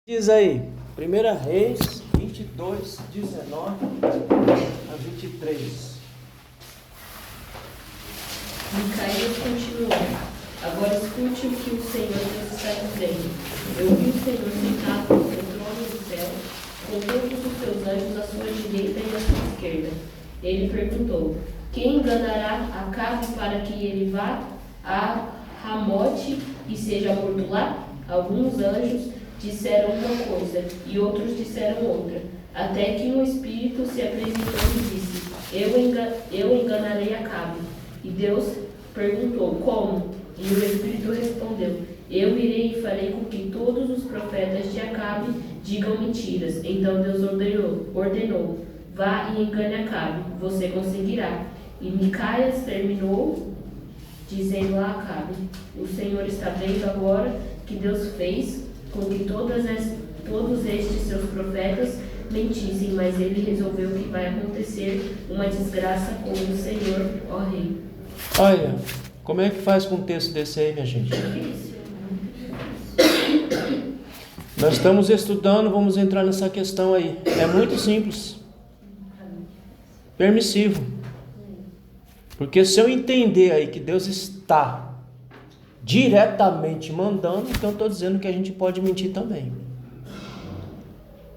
Diz aí, 1 Reis 22, 19 a 23. Micaías continuou: Agora escute o que o Senhor Deus está dizendo. Eu vi o Senhor sentado no seu trono do céu, com todos os seus anjos à sua direita e à sua esquerda. Ele perguntou: Quem enganará Acabe para que ele vá a Ramote e seja morto lá? Alguns anjos disseram uma coisa e outros disseram outra, até que um espírito se apresentou e disse: Eu enganarei Acabe. E Deus perguntou: Como? E o espírito respondeu: Eu irei e farei com que todos os profetas de Acabe digam mentiras. Então Deus ordenou: Vá e engane Acabe, você conseguirá. E Micaias terminou dizendo a Acabe: O Senhor está vendo agora que Deus fez com que todos estes seus profetas mentissem, mas ele resolveu que vai acontecer uma desgraça com o Senhor, ó rei. Olha, como é que faz com um texto desse aí, minha gente? Nós estamos estudando, vamos entrar nessa questão aí. É muito simples. Permissivo. Porque se eu entender aí que Deus está diretamente mandando, então estou dizendo que a gente pode mentir também.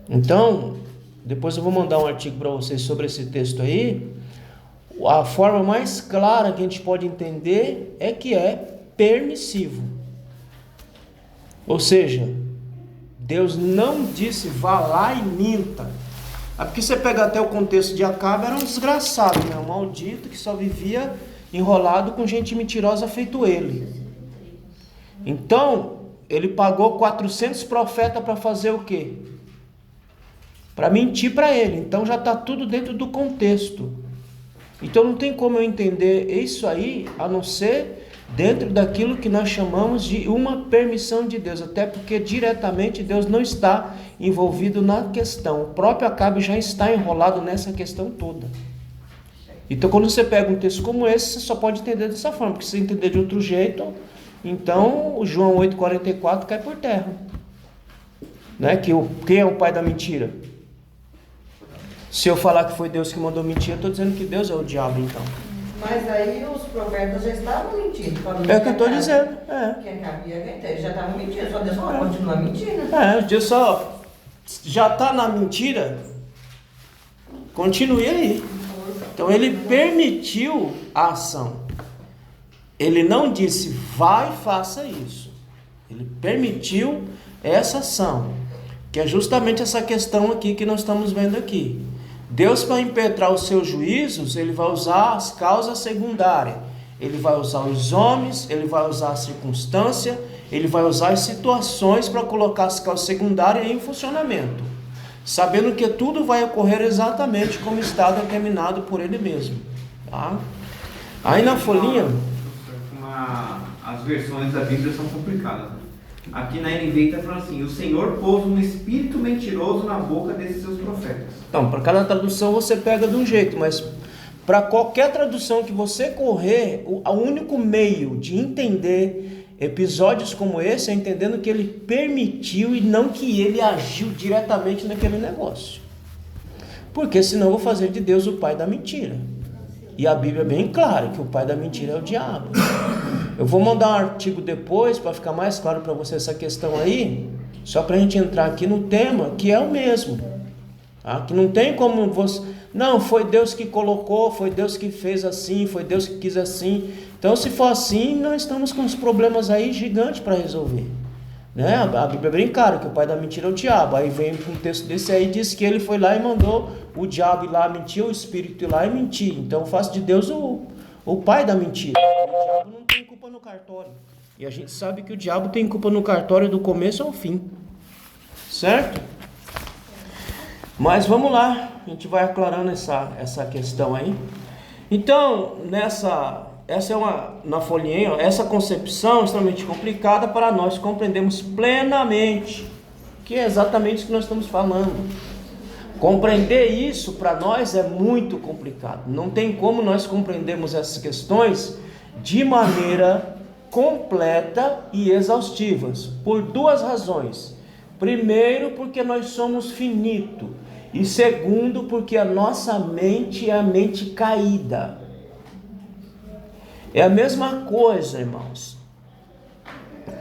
Então, depois eu vou mandar um artigo para vocês sobre esse texto aí. A forma mais clara que a gente pode entender é que é permissivo. Ou seja, Deus não disse vá lá e minta. Porque você pega até o contexto de Acabe, era um desgraçado, né? Um maldito que só vivia enrolado com gente mentirosa feito ele. Então, ele pagou 400 profetas para fazer o quê? Para mentir para ele. Então já está tudo dentro do contexto. Então não tem como eu entender isso aí, a não ser dentro daquilo que nós chamamos de uma permissão de Deus. Até porque diretamente Deus não está envolvido na questão. O próprio Acabe já está enrolado nessa questão toda. Então quando você pega um texto como esse, você só pode entender dessa forma. Porque se você entender de outro jeito, então o João 8,44 cai por terra. Né? Quem é o pai da mentira? Se eu falar que foi Deus que mandou mentir, eu estou dizendo que Deus é o diabo, então. Mas aí os profetas já estavam mentindo. É o que eu estou dizendo. Que Acabe ia aguentar. Eles já estavam mentindo, só Deus vai continuar mentindo. Deus só já está na mentira, continue aí. Então ele permitiu a ação. Ele não disse, vai e faça isso. Ele permitiu essa ação, que é justamente essa questão aqui que nós estamos vendo aqui. Deus, para impetrar os seus juízos, ele vai usar as causas secundárias. Ele vai usar os homens, ele vai usar a circunstância, ele vai usar as situações para colocar as causas secundárias em funcionamento, sabendo que tudo vai ocorrer exatamente como está determinado por ele mesmo. Tá? Aí na folhinha... As versões da Bíblia são complicadas. Aqui na NVI está falando assim: o Senhor pôs um espírito mentiroso na boca desses seus profetas. Então, para cada tradução você pega de um jeito, mas para qualquer tradução que você correr, o único meio de entender episódios como esse é entendendo que ele permitiu e não que ele agiu diretamente naquele negócio. Porque senão eu vou fazer de Deus o pai da mentira. E a Bíblia é bem clara que o pai da mentira é o diabo. Eu vou mandar um artigo depois para ficar mais claro para você essa questão aí, só para a gente entrar aqui no tema, que é o mesmo. Tá? Que não tem como você... Não, foi Deus que colocou, foi Deus que fez assim, foi Deus que quis assim. Então, se for assim, nós estamos com uns problemas aí gigantes para resolver. Né? A Bíblia é bem clara que o pai da mentira é o diabo. Aí vem um texto desse aí, diz que ele foi lá e mandou o diabo ir lá mentir, o espírito ir lá e mentir. Então, faço de Deus o pai da mentira. O diabo não tem culpa no cartório. E a gente sabe que o diabo tem culpa no cartório do começo ao fim. Certo? Mas vamos lá. A gente vai aclarando essa questão aí. Então, na folhinha, essa concepção é extremamente complicada para nós compreendermos plenamente, que é exatamente isso que nós estamos falando. Compreender isso para nós é muito complicado. Não tem como nós compreendermos essas questões de maneira completa e exaustivas, por duas razões. Primeiro, porque nós somos finitos. E segundo, porque a nossa mente é a mente caída. É a mesma coisa, irmãos.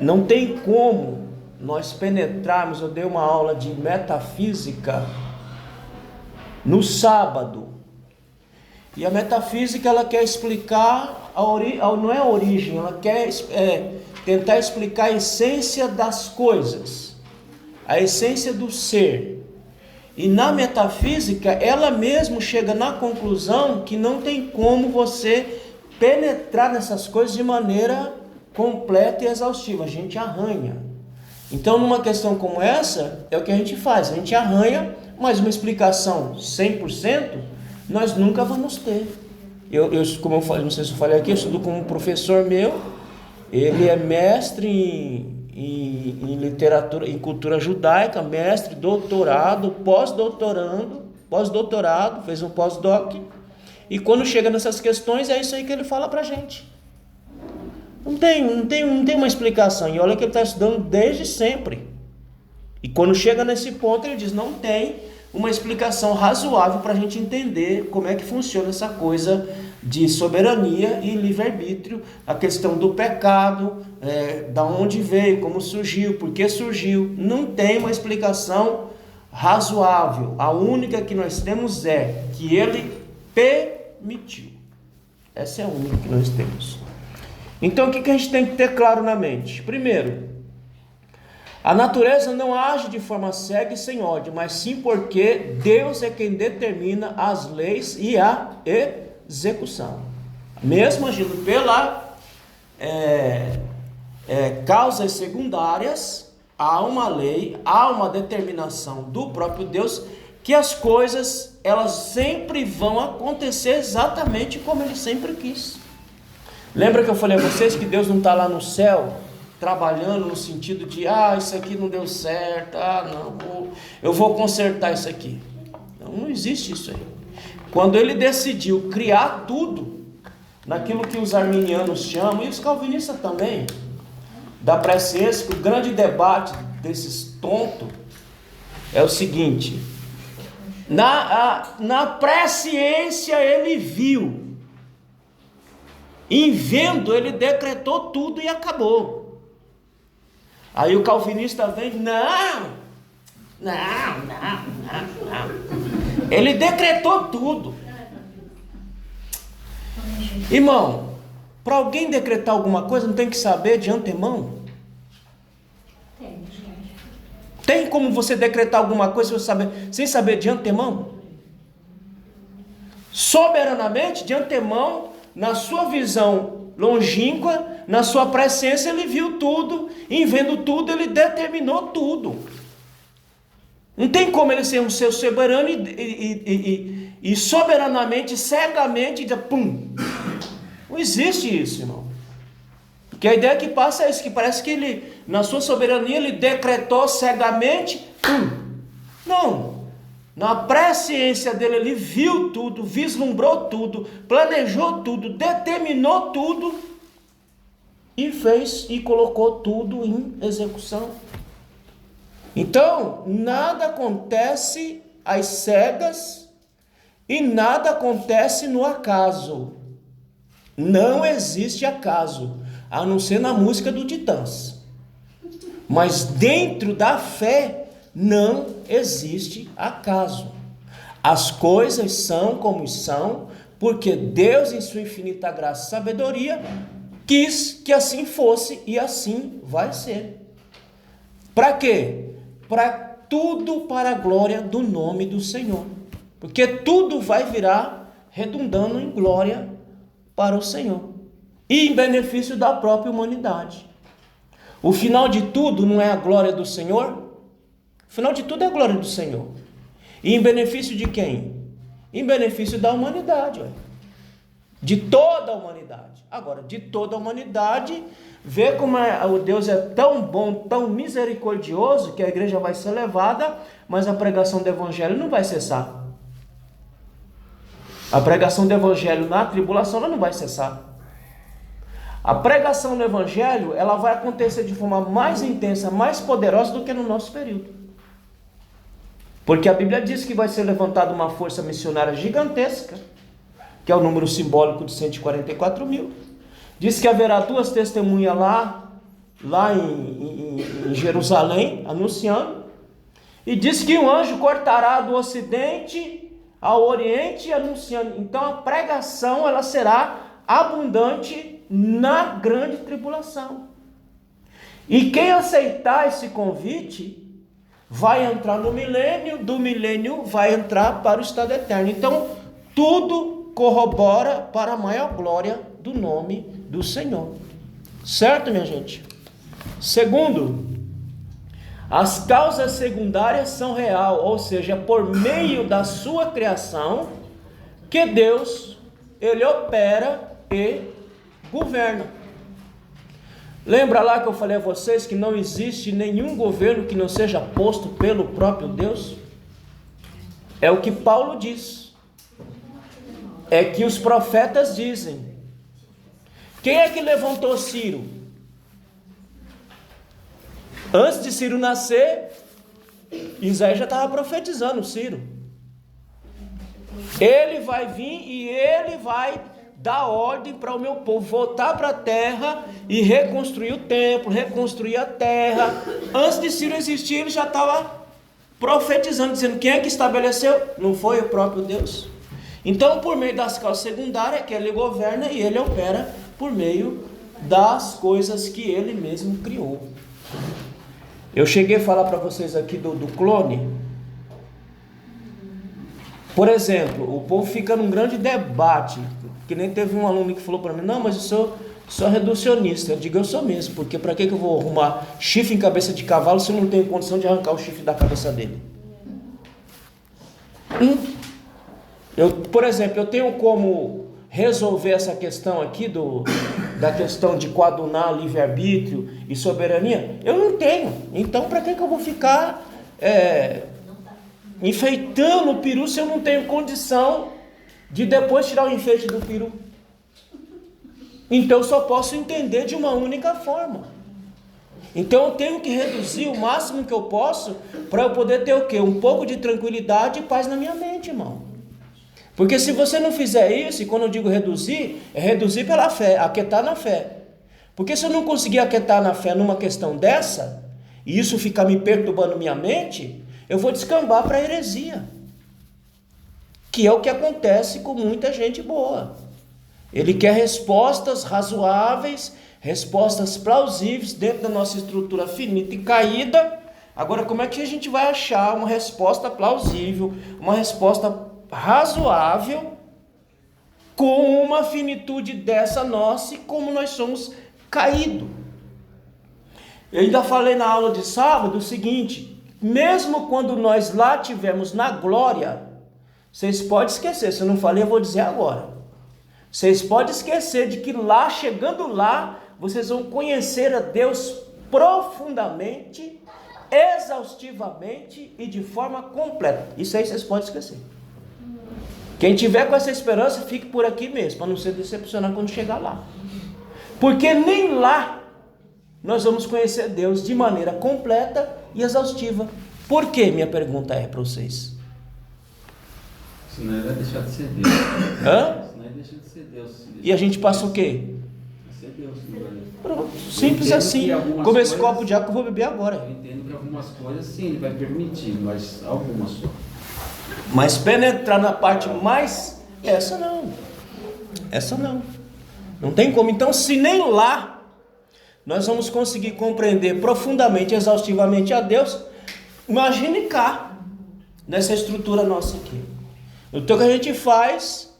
Não tem como nós penetrarmos. Eu dei uma aula de metafísica no sábado. E a metafísica, ela quer explicar, não é a origem, ela quer tentar explicar a essência das coisas. A essência do ser. E na metafísica, ela mesma chega na conclusão que não tem como você penetrar nessas coisas de maneira completa e exaustiva. A gente arranha. Então, numa questão como essa, é o que a gente faz. A gente arranha, mas uma explicação 100%, nós nunca vamos ter. Como eu falei, não sei se eu falei aqui, eu estudo com um professor meu. Ele é mestre em literatura, em cultura judaica, mestre, doutorado, pós-doutorado, fez um pós-doc. E quando chega nessas questões, é isso aí que ele fala pra gente. Não tem uma explicação. E olha que ele está estudando desde sempre. E quando chega nesse ponto, ele diz, não tem uma explicação razoável para a gente entender como é que funciona essa coisa de soberania e livre-arbítrio, a questão do pecado, da onde veio, como surgiu, por que surgiu. Não tem uma explicação razoável. A única que nós temos é que ele permitiu. Essa é a única que nós temos. Então, o que a gente tem que ter claro na mente? Primeiro, a natureza não age de forma cega e sem ódio, mas sim porque Deus é quem determina as leis e a execução. Mesmo agindo pela causas secundárias, há uma lei, há uma determinação do próprio Deus que as coisas, elas sempre vão acontecer exatamente como Ele sempre quis. Lembra que eu falei a vocês que Deus não está lá no céu trabalhando no sentido de, isso aqui não deu certo, não, eu vou consertar isso aqui. Não existe isso aí. Quando Ele decidiu criar tudo, naquilo que os arminianos chamam, e os calvinistas também, da presciência, que o grande debate desses tontos é o seguinte: na presciência Ele viu, em vendo Ele decretou tudo e acabou. Aí o calvinista vem, não, Ele decretou tudo. Irmão, para alguém decretar alguma coisa, não tem que saber de antemão? Tem como você decretar alguma coisa sem saber de antemão? Soberanamente, de antemão, na sua visão longínqua, na sua presciência, Ele viu tudo, e em vendo tudo, Ele determinou tudo. Não tem como Ele ser um ser soberano e soberanamente, cegamente, pum. Não existe isso, irmão. Porque a ideia que passa é isso, que parece que Ele, na sua soberania, Ele decretou cegamente, pum. Não. Na presciência dele, Ele viu tudo, vislumbrou tudo, planejou tudo, determinou tudo e fez e colocou tudo em execução. Então, nada acontece às cegas e nada acontece no acaso. Não existe acaso, a não ser na música do Titãs. Mas dentro da fé, não existe acaso. As coisas são como são, porque Deus, em sua infinita graça e sabedoria, quis que assim fosse e assim vai ser. Para quê? Para tudo para a glória do nome do Senhor. Porque tudo vai virar redundando em glória para o Senhor e em benefício da própria humanidade. O final de tudo não é a glória do Senhor? O final de tudo é a glória do Senhor. E em benefício de quem? Em benefício da humanidade. De toda a humanidade. Agora, de toda a humanidade, vê como o Deus é tão bom, tão misericordioso, que a igreja vai ser levada, mas a pregação do Evangelho não vai cessar. A pregação do Evangelho na tribulação ela não vai cessar. A pregação do Evangelho, ela vai acontecer de forma mais intensa, mais poderosa do que no nosso período. Porque a Bíblia diz que vai ser levantada uma força missionária gigantesca, que é o número simbólico de 144 mil. Diz que haverá 2 testemunhas lá em Jerusalém, anunciando. E diz que um anjo cortará do ocidente ao oriente, anunciando. Então a pregação, ela será abundante na grande tribulação. E quem aceitar esse convite vai entrar no milênio, do milênio vai entrar para o estado eterno. Então tudo corrobora para a maior glória do nome do Senhor. Certo, minha gente? Segundo, as causas secundárias são real, ou seja, por meio da sua criação que Deus, ele opera e governa. Lembra lá que eu falei a vocês que não existe nenhum governo que não seja posto pelo próprio Deus? É o que Paulo diz. É que os profetas dizem. Quem é que levantou Ciro? Antes de Ciro nascer, Isaías já estava profetizando Ciro. Ele vai vir e ele vai dar ordem para o meu povo voltar para a terra e reconstruir o templo, reconstruir a terra. Antes de Ciro existir, ele já estava profetizando, dizendo: quem é que estabeleceu? Não foi o próprio Deus? Então, por meio das causas secundárias, que ele governa e ele opera por meio das coisas que ele mesmo criou. Eu cheguei a falar para vocês aqui do clone. Por exemplo, o povo fica num grande debate, que nem teve um aluno que falou para mim: não, mas eu sou reducionista. Eu digo: eu sou mesmo, porque para que eu vou arrumar chifre em cabeça de cavalo se eu não tenho condição de arrancar o chifre da cabeça dele? Por exemplo, eu tenho como resolver essa questão aqui da questão de coadunar livre-arbítrio e soberania? Eu não tenho. Então para que eu vou ficar enfeitando o peru se eu não tenho condição de depois tirar o enfeite do peru? Então eu só posso entender de uma única forma. Então eu tenho que reduzir o máximo que eu posso para eu poder ter o quê? Um pouco de tranquilidade e paz na minha mente, irmão. Porque se você não fizer isso, e quando eu digo reduzir, é reduzir pela fé, aquietar na fé. Porque se eu não conseguir aquietar na fé numa questão dessa, e isso ficar me perturbando minha mente, eu vou descambar para a heresia. Que é o que acontece com muita gente boa. Ele quer respostas razoáveis, respostas plausíveis dentro da nossa estrutura finita e caída. Agora, como é que a gente vai achar uma resposta plausível, uma resposta razoável, com uma finitude dessa nossa e como nós somos caídos? Eu ainda falei na aula de sábado o seguinte: mesmo quando nós lá estivermos na glória, vocês podem esquecer, se eu não falei eu vou dizer agora, vocês podem esquecer de que lá, chegando lá, vocês vão conhecer a Deus profundamente, exaustivamente e de forma completa. Isso aí vocês podem esquecer. Quem tiver com essa esperança, fique por aqui mesmo, para não ser decepcionado quando chegar lá. Porque nem lá nós vamos conhecer Deus de maneira completa e exaustiva. Por quê? Minha pergunta é para vocês. Senão ele vai deixar de ser Deus. Hã? Senão ele deixa de ser Deus. E a gente passa o quê? A ser Deus. Pronto, simples assim. Como esse copo de água que eu vou beber agora. Eu entendo que algumas coisas sim, ele vai permitir, mas algumas só. Mas penetrar na parte mais... Essa não. Não tem como. Então, se nem lá nós vamos conseguir compreender profundamente, exaustivamente a Deus, imagine cá, nessa estrutura nossa aqui. Então, o que a gente faz,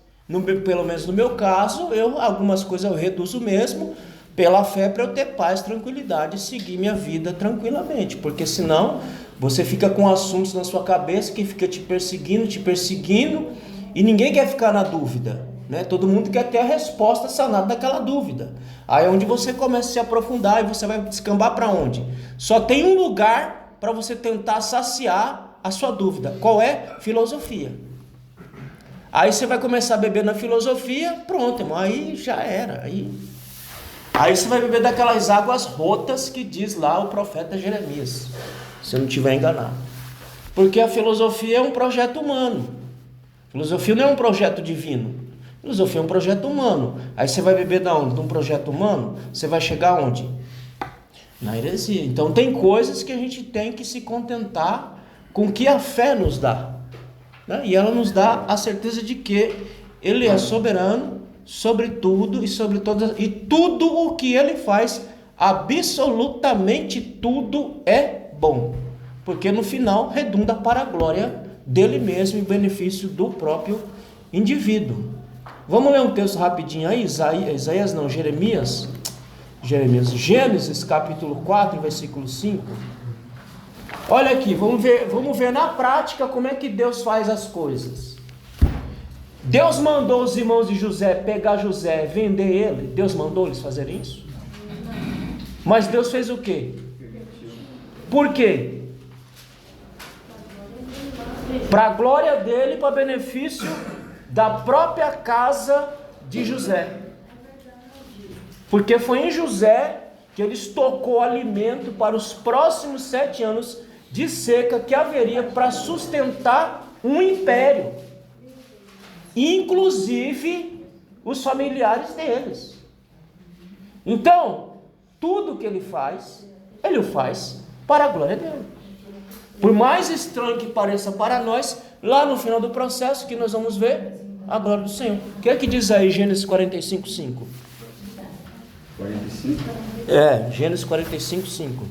pelo menos no meu caso, algumas coisas eu reduzo mesmo, pela fé, para eu ter paz, tranquilidade e seguir minha vida tranquilamente. Porque senão você fica com assuntos na sua cabeça que fica te perseguindo, e ninguém quer ficar na dúvida, né? Todo mundo quer ter a resposta sanada daquela dúvida. Aí é onde você começa a se aprofundar e você vai descambar para onde? Só tem um lugar para você tentar saciar a sua dúvida. Qual é? Filosofia. Aí você vai começar a beber na filosofia, pronto, irmão, aí já era. Aí Aí você vai beber daquelas águas rotas que diz lá o profeta Jeremias, se eu não estiver enganado. Porque a filosofia é um projeto humano. A filosofia não é um projeto divino. A filosofia é um projeto humano. Aí você vai beber da onde? De um projeto humano? Você vai chegar onde? Na heresia. Então tem coisas que a gente tem que se contentar com o que a fé nos dá, né? E ela nos dá a certeza de que Ele é soberano sobre tudo e sobre todas, e tudo o que Ele faz, absolutamente tudo é bom, porque no final redunda para a glória dele mesmo e benefício do próprio indivíduo. Vamos ler um texto rapidinho aí, Gênesis capítulo 4, versículo 5. Olha aqui, vamos ver na prática como é que Deus faz as coisas. Deus mandou os irmãos de José pegar José e vender ele. Deus mandou eles fazerem isso? Mas Deus fez o quê? Por quê? Para a glória dele e para benefício da própria casa de José. Porque foi em José que ele estocou alimento para os próximos 7 anos de seca que haveria para sustentar um império, inclusive os familiares deles. Então, tudo que ele o faz para a glória dele. Por mais estranho que pareça para nós, lá no final do processo que nós vamos ver a glória do Senhor. O que é que diz aí Gênesis 45, 5? 45? Gênesis 45, 5.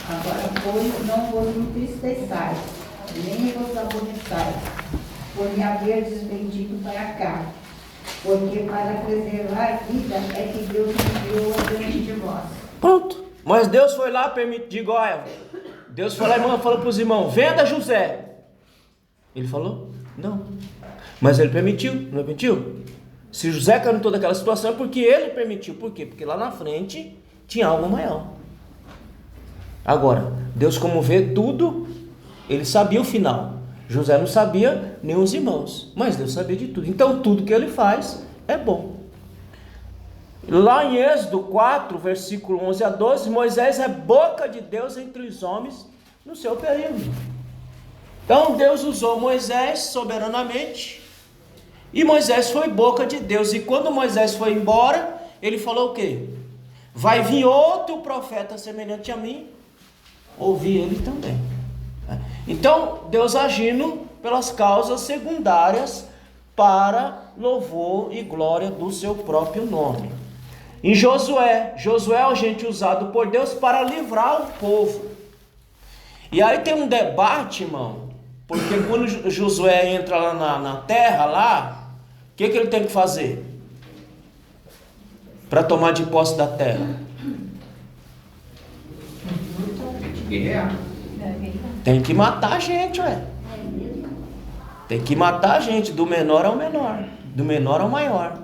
Agora, pois, não vos entristeçais, nem vos aborreçais, por me haverdes vendido para cá, porque para preservar a vida é que Deus me enviou adiante de vós. Pronto. Mas Deus foi lá, Deus foi lá e falou para os irmãos, venda José. Ele falou? Não. Mas ele permitiu, não permitiu? Se José caiu em toda aquela situação é porque ele permitiu. Por quê? Porque lá na frente tinha algo maior. Agora, Deus, como vê tudo, ele sabia o final. José não sabia, nem os irmãos, mas Deus sabia de tudo. Então tudo que ele faz é bom. Lá em Êxodo 4, versículo 11 a 12, Moisés é boca de Deus entre os homens no seu período. Então Deus usou Moisés soberanamente, e Moisés foi boca de Deus. E quando Moisés foi embora, ele falou o quê? Vai vir outro profeta semelhante a mim, ouvi ele também. Então Deus agindo pelas causas secundárias para louvor e glória do seu próprio nome. Em Josué é o gente usado por Deus para livrar o povo. E aí tem um debate, irmão, porque quando Josué entra lá na terra, lá, o que ele tem que fazer? Para tomar de posse da terra? Guerrear. Tem que matar a gente, ué. Tem que matar a gente, do menor ao menor, do menor ao maior.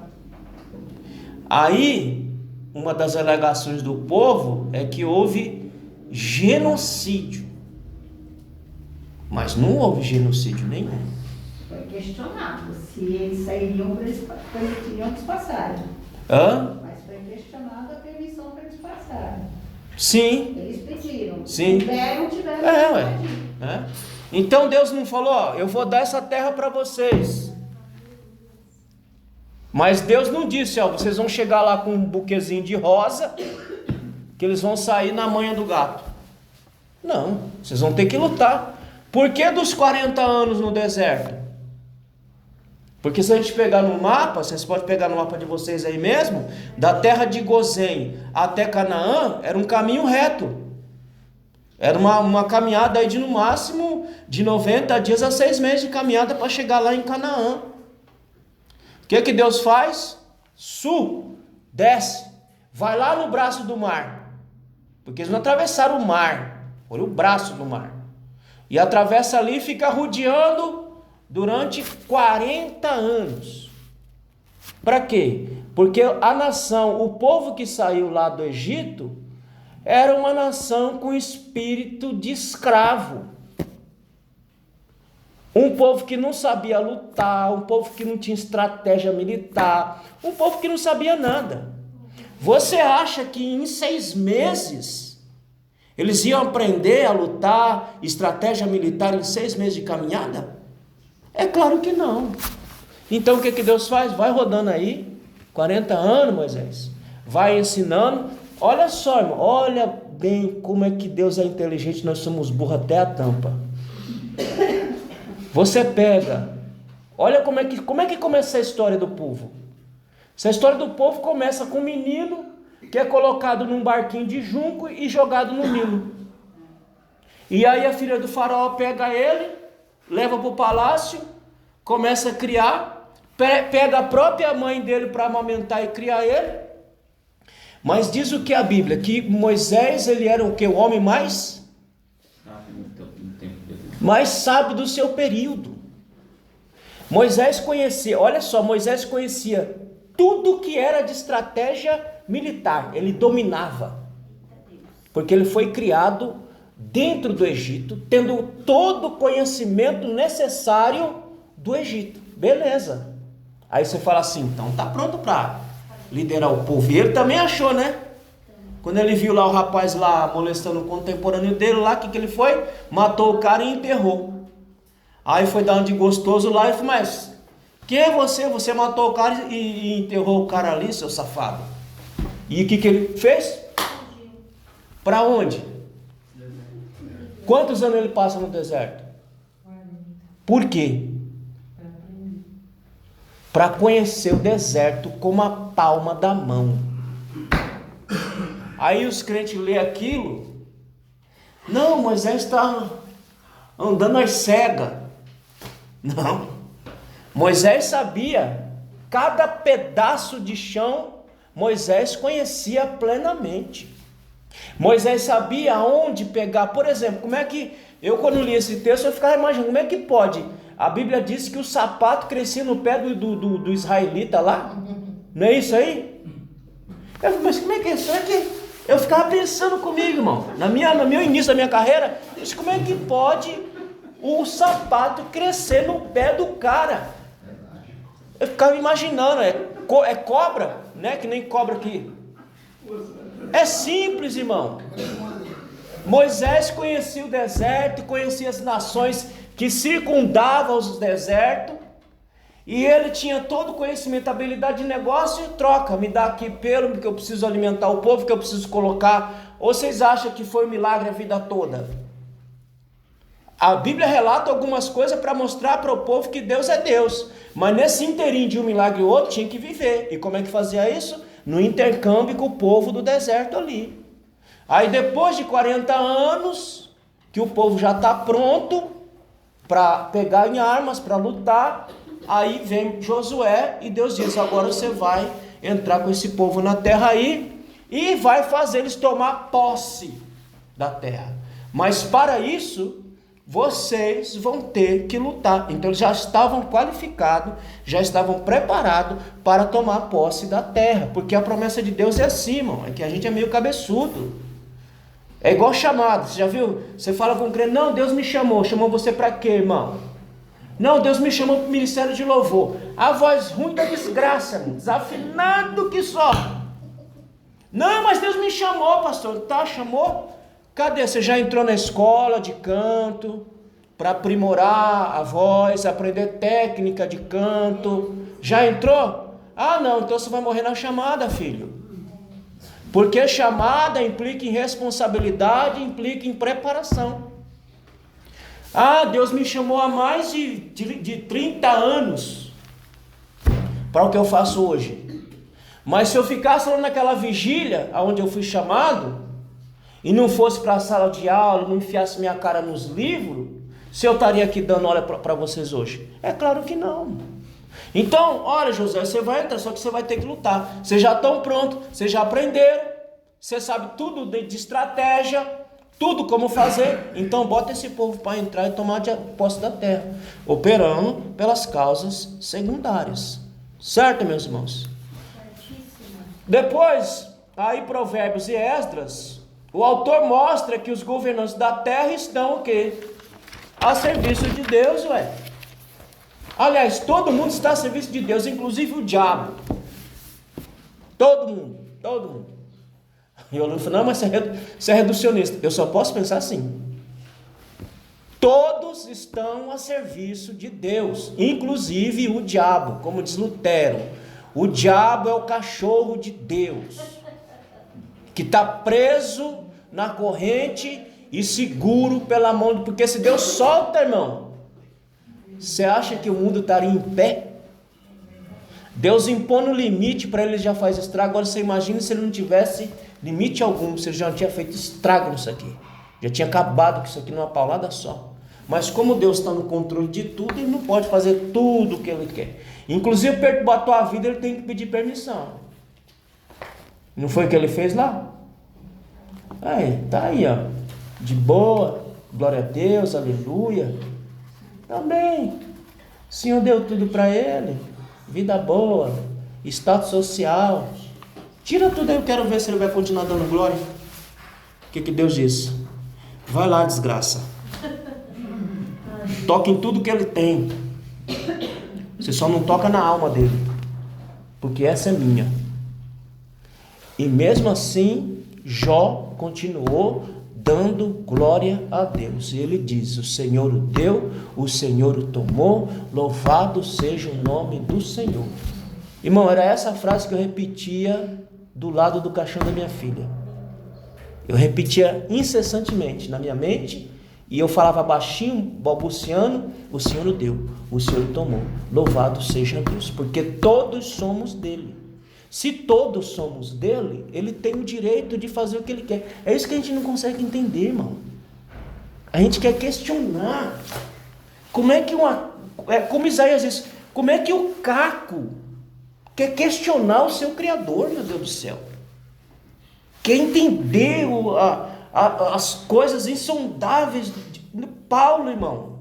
Aí, uma das alegações do povo é que houve genocídio. Mas não houve genocídio nenhum. Foi questionado se eles sairiam para eles teriam que passarem. Mas foi questionado a permissão para eles passarem. Sim. Eles pediram. Sim. Tiveram. Então Deus não falou, ó, eu vou dar essa terra para vocês. Mas Deus não disse, ó, vocês vão chegar lá com um buquezinho de rosa, que eles vão sair na manha do gato. Não, vocês vão ter que lutar. Por que dos 40 anos no deserto? Porque se a gente pegar no mapa, vocês podem pegar no mapa de vocês aí mesmo, da terra de Gozém até Canaã, era um caminho reto. Era uma caminhada aí de no máximo de 90 dias a 6 meses de caminhada para chegar lá em Canaã. O que Deus faz? Desce, vai lá no braço do mar. Porque eles não atravessaram o mar, foi o braço do mar. E atravessa ali e fica rodeando durante 40 anos. Para quê? Porque a nação, o povo que saiu lá do Egito, era uma nação com espírito de escravo. Um povo que não sabia lutar, um povo que não tinha estratégia militar, um povo que não sabia nada. Você acha que em 6 meses eles iam aprender a lutar, estratégia militar em 6 meses de caminhada? É claro que não. Então o que Deus faz? Vai rodando aí, 40 anos, Moisés, vai ensinando. Olha só, irmão, olha bem como é que Deus é inteligente, nós somos burros até a tampa. Você pega, olha como é que começa a história do povo. Essa história do povo começa com um menino que é colocado num barquinho de junco e jogado no Nilo. E aí a filha do faraó pega ele, leva para o palácio, começa a criar, pega a própria mãe dele para amamentar e criar ele. Mas diz o que a Bíblia? Que Moisés, ele era o que? O homem mais sábio do seu período. Moisés conhecia, olha só, Moisés conhecia tudo que era de estratégia militar, ele dominava, porque ele foi criado dentro do Egito, tendo todo o conhecimento necessário do Egito. Beleza. Aí você fala assim, então tá pronto para liderar o povo. E ele também achou, né? Quando ele viu lá o rapaz lá molestando o contemporâneo dele lá, o que ele foi? Matou o cara e enterrou. Aí foi dar um de gostoso lá e falou, mas quem é você? Você matou o cara e enterrou o cara ali, seu safado. E o que ele fez? Para onde? Quantos anos ele passa no deserto? Por quê? Para conhecer o deserto como a palma da mão. Aí os crentes lêem aquilo. Não, Moisés está andando às cegas. Não. Moisés sabia cada pedaço de chão. Moisés conhecia plenamente. Moisés sabia aonde pegar. Por exemplo, como é que eu quando li esse texto eu ficava imaginando, como é que pode? A Bíblia diz que o sapato crescia no pé do israelita lá. Não é isso aí? Eu falei, mas como é que é isso? Eu ficava pensando comigo, irmão. No meu início da minha carreira, eu disse, como é que pode o sapato crescer no pé do cara? Eu ficava imaginando, é cobra, né? Que nem cobra aqui. É simples, irmão. Moisés conhecia o deserto, conhecia as nações que circundavam os desertos, e ele tinha todo o conhecimento, habilidade de negócio e troca. Me dá aqui pelo, porque eu preciso alimentar o povo, que eu preciso colocar. Ou vocês acham que foi um milagre a vida toda? A Bíblia relata algumas coisas para mostrar para o povo que Deus é Deus, mas nesse inteirinho de um milagre e outro tinha que viver. E como é que fazia isso? No intercâmbio com o povo do deserto ali. Aí depois de 40 anos, que o povo já está pronto para pegar em armas, para lutar, aí vem Josué e Deus diz, agora você vai entrar com esse povo na terra aí e vai fazer eles tomar posse da terra. Mas para isso, vocês vão ter que lutar. Então eles já estavam qualificados, já estavam preparados para tomar posse da terra, porque a promessa de Deus é assim, irmão, é que a gente é meio cabeçudo. É igual chamado, você já viu? Você fala com o crente, não, Deus me chamou você para quê, irmão? Não, Deus me chamou para o ministério de louvor. A voz ruim da desgraça, desafinado que só. Não, mas Deus me chamou, pastor. Tá, chamou? Cadê? Você já entrou na escola de canto para aprimorar a voz, aprender técnica de canto? Já entrou? Ah, não, então você vai morrer na chamada, filho. Porque chamada implica em responsabilidade, implica em preparação. Ah, Deus me chamou há mais de 30 anos para o que eu faço hoje. Mas se eu ficasse lá naquela vigília onde eu fui chamado, e não fosse para a sala de aula, não enfiasse minha cara nos livros, se eu estaria aqui dando aula para vocês hoje? É claro que não. Então, olha, José, você vai entrar, só que você vai ter que lutar. Vocês já estão prontos, vocês já aprenderam, você sabe tudo de estratégia, tudo como fazer. Então, bota esse povo para entrar e tomar posse da terra, operando pelas causas secundárias. Certo, meus irmãos? Depois, aí Provérbios e Esdras, o autor mostra que os governantes da terra estão o quê? a serviço de Deus, ué. Aliás, todo mundo está a serviço de Deus, inclusive o diabo. Todo mundo. E eu falei, não, mas você é reducionista. Eu só posso pensar assim. Todos estão a serviço de Deus, inclusive o diabo, como diz Lutero. O diabo é o cachorro de Deus, que está preso na corrente e seguro pela mão, porque se Deus solta, irmão, você acha que o mundo estaria em pé? Deus impõe no limite para ele, já faz estrago. Agora você imagina se ele não tivesse limite algum, se ele já tinha feito estrago nisso aqui, já tinha acabado com isso aqui numa paulada só. Mas como Deus está no controle de tudo, ele não pode fazer tudo o que ele quer. Inclusive perturbar a tua vida, ele tem que pedir permissão. Não foi o que ele fez lá? Aí, tá aí, ó, de boa, glória a Deus, aleluia. Também, o Senhor deu tudo para ele, vida boa, status social. Tira tudo aí, eu quero ver se ele vai continuar dando glória. O que Deus disse? Vai lá, desgraça. Toca em tudo que ele tem. Você só não toca na alma dele, porque essa é minha. E mesmo assim, Jó continuou dando glória a Deus. E ele diz: o Senhor o deu, o Senhor o tomou, louvado seja o nome do Senhor. Irmão, era essa frase que eu repetia do lado do caixão da minha filha. Eu repetia incessantemente na minha mente, e eu falava baixinho, balbuciando: o Senhor o deu, o Senhor o tomou, louvado seja Deus, porque todos somos dele. Se todos somos dele, ele tem o direito de fazer o que ele quer. É isso que a gente não consegue entender, irmão. A gente quer questionar. Como é que como Isaías diz, como é que o caco quer questionar o seu Criador, meu Deus do céu? Quer entender as coisas insondáveis de Paulo, irmão.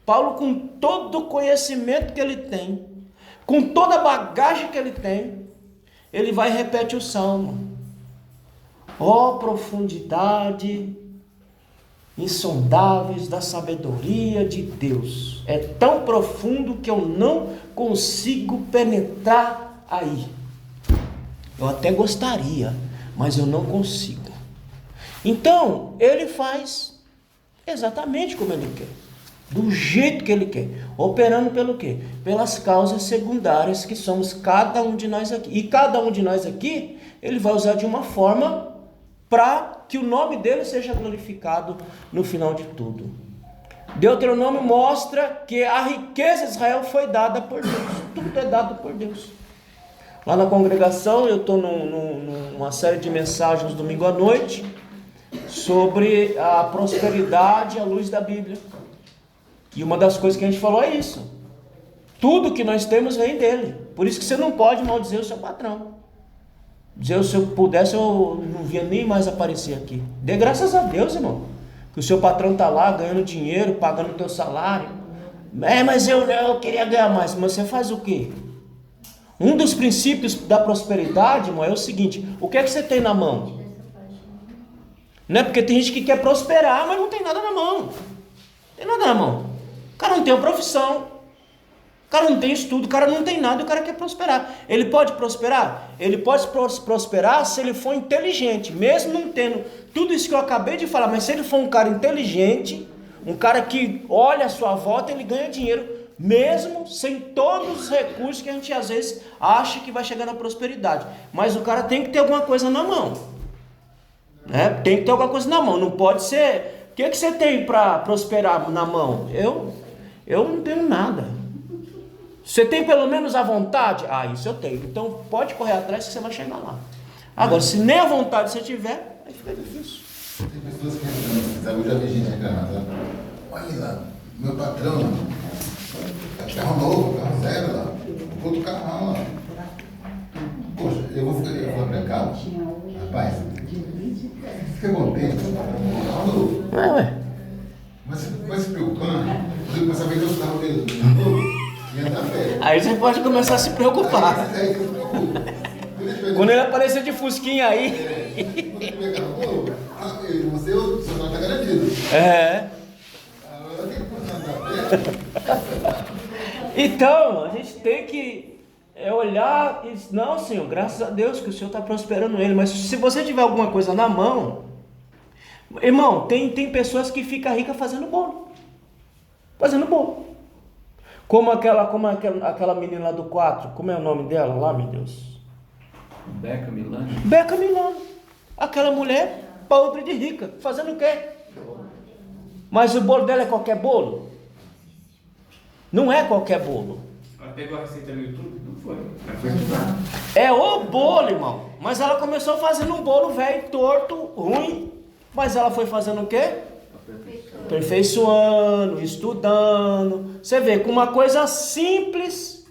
Paulo, com todo o conhecimento que ele tem, com toda a bagagem que ele tem, ele vai e repete o salmo. Ó profundidade insondáveis da sabedoria de Deus. É tão profundo que eu não consigo penetrar aí. Eu até gostaria, mas eu não consigo. Então, ele faz exatamente como ele quer, do jeito que ele quer, operando pelo quê? Pelas causas secundárias que somos cada um de nós aqui. E cada um de nós aqui, ele vai usar de uma forma para que o nome dele seja glorificado no final de tudo. Deuteronômio mostra que a riqueza de Israel foi dada por Deus. Tudo é dado por Deus. Lá na congregação, eu estou numa série de mensagens domingo à noite sobre a prosperidade à luz da Bíblia. E uma das coisas que a gente falou é isso. Tudo que nós temos vem dele. Por isso que você não pode maldizer o seu patrão. Dizer, se eu pudesse, eu não via nem mais aparecer aqui. Dê graças a Deus, irmão, que o seu patrão está lá ganhando dinheiro, pagando o teu salário. Mas eu queria ganhar mais. Mas você faz o quê? Um dos princípios da prosperidade, irmão, é o seguinte: o que é que você tem na mão? Não é porque tem gente que quer prosperar, mas não tem nada na mão. Não tem nada na mão. O cara não tem uma profissão, o cara não tem estudo, o cara não tem nada e o cara quer prosperar. Ele pode prosperar? Ele pode prosperar se ele for inteligente, mesmo não tendo tudo isso que eu acabei de falar. Mas se ele for um cara inteligente, um cara que olha a sua volta, ele ganha dinheiro, mesmo sem todos os recursos que a gente às vezes acha que vai chegar na prosperidade. Mas o cara tem que ter alguma coisa na mão, né? Tem que ter alguma coisa na mão, não pode ser... O que você tem para prosperar na mão? Eu não tenho nada. Você tem pelo menos a vontade? Isso eu tenho. Então pode correr atrás que você vai chegar lá. Agora, se nem a vontade você tiver, aí fica difícil. Tem pessoas que reclamam, sabe? Eu já vi gente reclamar, sabe? Olha lá, meu patrão lá, carro novo, carro zero lá, outro carro lá. Poxa, eu vou pra cá, rapaz, fica contente, carro novo. Mas você vai se preocupando, você começa a ver os carros dele novo. Aí você pode começar a se preocupar. Quando ele aparecer de fusquinha aí. Você está garantido. Então, a gente tem que olhar e dizer, não, Senhor, graças a Deus que o Senhor está prosperando ele. Mas se você tiver alguma coisa na mão, irmão, tem pessoas que ficam ricas fazendo bolo. Fazendo bolo. Como aquela menina lá do 4, como é o nome dela lá, meu Deus? Beca Milano. Beca Milano. Aquela mulher podre de rica, fazendo o quê? Mas o bolo dela é qualquer bolo? Não é qualquer bolo. Ela pegou a receita no YouTube? Não foi. Ela foi estudar. É o bolo, irmão. Mas ela começou fazendo um bolo velho, torto, ruim. Mas ela foi fazendo o quê? Aperfeiçoando, estudando. Você vê, com uma coisa simples.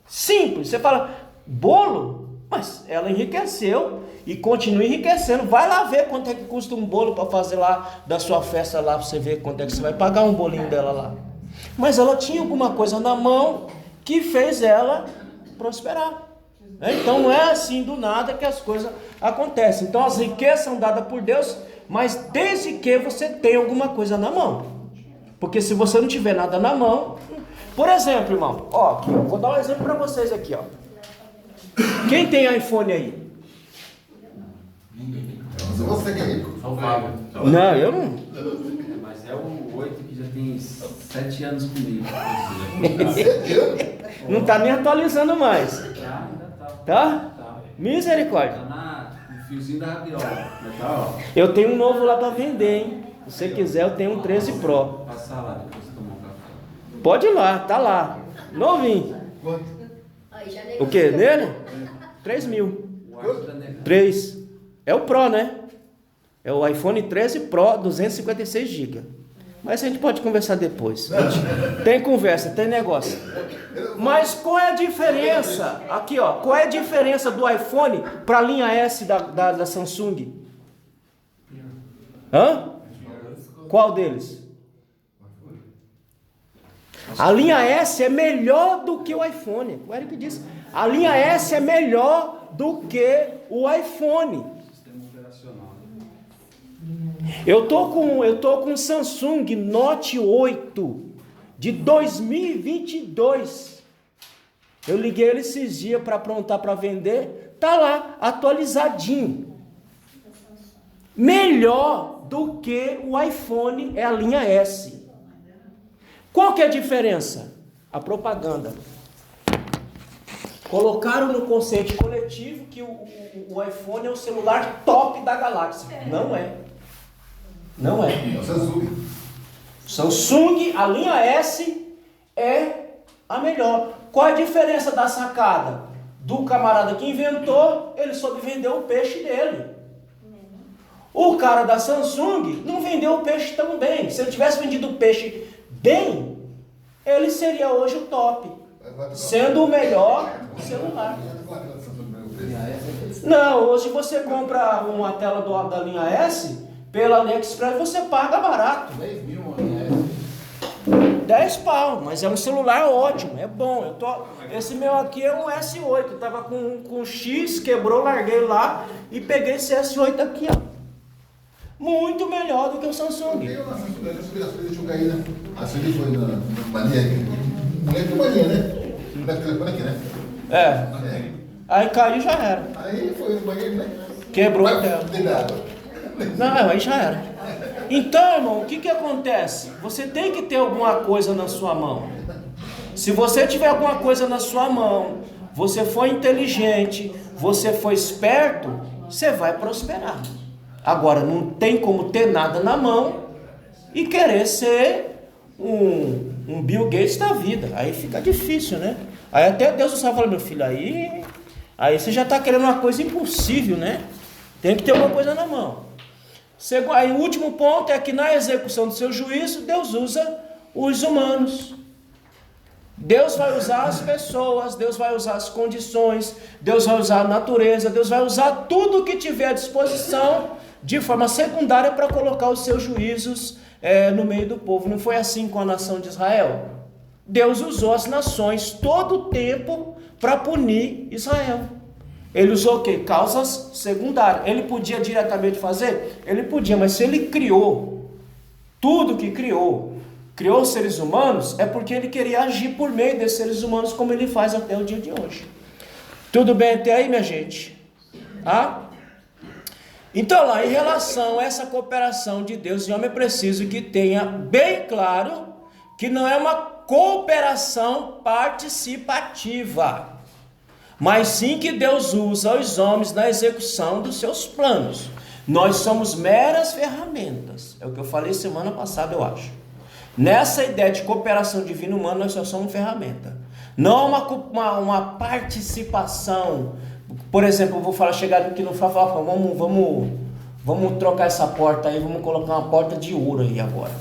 Simples. Você fala, bolo? Mas ela enriqueceu e continua enriquecendo. Vai lá ver quanto é que custa um bolo para fazer lá da sua festa lá, para você ver quanto é que você vai pagar um bolinho dela lá. Mas ela tinha alguma coisa na mão que fez ela prosperar. Então não é assim do nada que as coisas acontecem. Então as riquezas são dadas por Deus, mas desde que você tenha alguma coisa na mão. Porque se você não tiver nada na mão... Por exemplo, irmão, ó, aqui, ó, vou dar um exemplo para vocês aqui, ó. Quem tem iPhone aí? Mas você que é rico. Só o Fábio. Não, eu não. Mas é o 8 que já tem 7 anos comigo. Não tá nem atualizando mais. Já, ainda tá. Tá? Tá. Misericórdia. Tá no fiozinho da rabiola. Já tá, ó. Eu tenho um novo lá para vender, hein? Se você quiser, eu tenho um 13 Pro. Passar lá depois de tomar um café. Pode ir lá, tá lá. Novinho. Quanto? O que? Nele? 3 mil. O Arthur da Nega. 3. É o Pro, né? É o iPhone 13 Pro, 256 GB. Mas a gente pode conversar depois. Tem conversa, tem negócio. Mas qual é a diferença? Aqui, ó. Qual é a diferença do iPhone para a linha S da Samsung? Hã? Qual deles? A linha S é melhor do que o iPhone. O Eric disse. A linha S é melhor do que o iPhone. Sistema operacional. Eu tô com um Samsung Note 8 de 2022. Eu liguei ele esses dias para aprontar para vender. Tá lá, atualizadinho. Melhor do que o iPhone é a linha S. Qual que é a diferença? A propaganda. Colocaram no consciente coletivo que o iPhone é o celular top da galáxia. Não é. Não é. É o Samsung. Samsung, a linha S é a melhor. Qual é a diferença da sacada? Do camarada que inventou, ele soube vender o peixe dele. O cara da Samsung não vendeu o peixe tão bem. Se ele tivesse vendido o peixe bem, ele seria hoje o top, sendo o melhor celular. Não, hoje você compra uma tela da linha S, pela AliExpress você paga barato. 10 mil, mano. 10 pau, mas é um celular ótimo, é bom. Esse meu aqui é um S8, eu tava com X, quebrou, larguei lá e peguei esse S8 aqui, ó. Muito melhor do que o Samsung. Eu na Samsung, eu subi as coisas, deixa eu cair, né? A Sueli foi na mania aqui. Não é que mania, né? Não deve telefone aqui, né? É. Aí caiu, já era. Aí foi no banheiro, né? Quebrou a tela. Tem nada. Não, aí já era. Então, irmão, o que acontece? Você tem que ter alguma coisa na sua mão. Se você tiver alguma coisa na sua mão, você for inteligente, você for esperto, você vai prosperar. Agora, não tem como ter nada na mão e querer ser um Bill Gates da vida. Aí fica difícil, né? Aí até Deus do céu fala, meu filho, aí você já está querendo uma coisa impossível, né? Tem que ter uma coisa na mão. Aí o último ponto é que na execução do seu juízo, Deus usa os humanos. Deus vai usar as pessoas, Deus vai usar as condições, Deus vai usar a natureza, Deus vai usar tudo que tiver à disposição de forma secundária para colocar os seus juízos no meio do povo. Não foi assim com a nação de Israel? Deus usou as nações todo o tempo para punir Israel. Ele usou o quê? Causas secundárias. Ele podia diretamente fazer? Ele podia, mas se ele criou tudo que criou, criou os seres humanos, é porque ele queria agir por meio desses seres humanos, como ele faz até o dia de hoje. Tudo bem até aí, minha gente? Então lá, em relação a essa cooperação de Deus e homem, é preciso que tenha bem claro que não é uma cooperação participativa, mas sim que Deus usa os homens na execução dos seus planos. Nós somos meras ferramentas, é o que eu falei semana passada, eu acho. Nessa ideia de cooperação divina-humana, nós só somos ferramenta. Não uma participação. Por exemplo, eu vou chegar aqui no Fafá, vamos trocar essa porta aí, vamos colocar uma porta de ouro aí agora.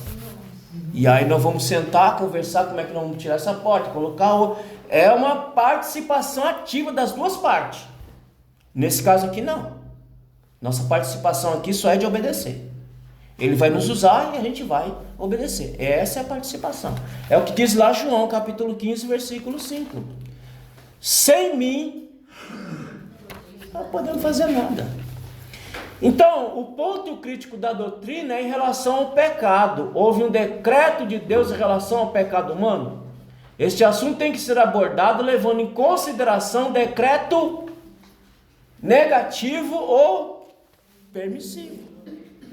E aí nós vamos sentar, conversar como é que nós vamos tirar essa porta, colocar ouro. É uma participação ativa das duas partes. Nesse caso aqui não. Nossa participação aqui só é de obedecer. Ele vai nos usar e a gente vai obedecer. Essa é a participação. É o que diz lá João, capítulo 15, versículo 5. Sem mim, não podemos fazer nada. Então, o ponto crítico da doutrina é em relação ao pecado. Houve um decreto de Deus em relação ao pecado humano? Este assunto tem que ser abordado levando em consideração decreto negativo ou permissivo.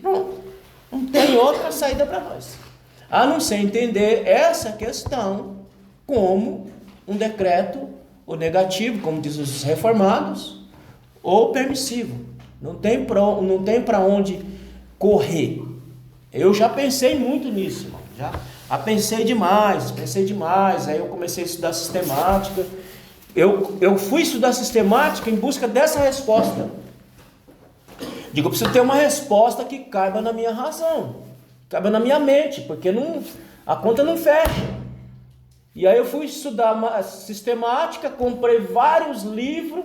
Não tem outra saída para nós, a não ser entender essa questão como um decreto ou negativo, como diz os reformados, ou permissivo. Não tem para onde correr. Eu já pensei muito nisso, irmão. Já pensei demais. Aí eu comecei a estudar sistemática. Eu fui estudar sistemática em busca dessa resposta. Digo, eu preciso ter uma resposta que caiba na minha razão, caiba na minha mente, porque a conta não fecha. E aí eu fui estudar sistemática, comprei vários livros,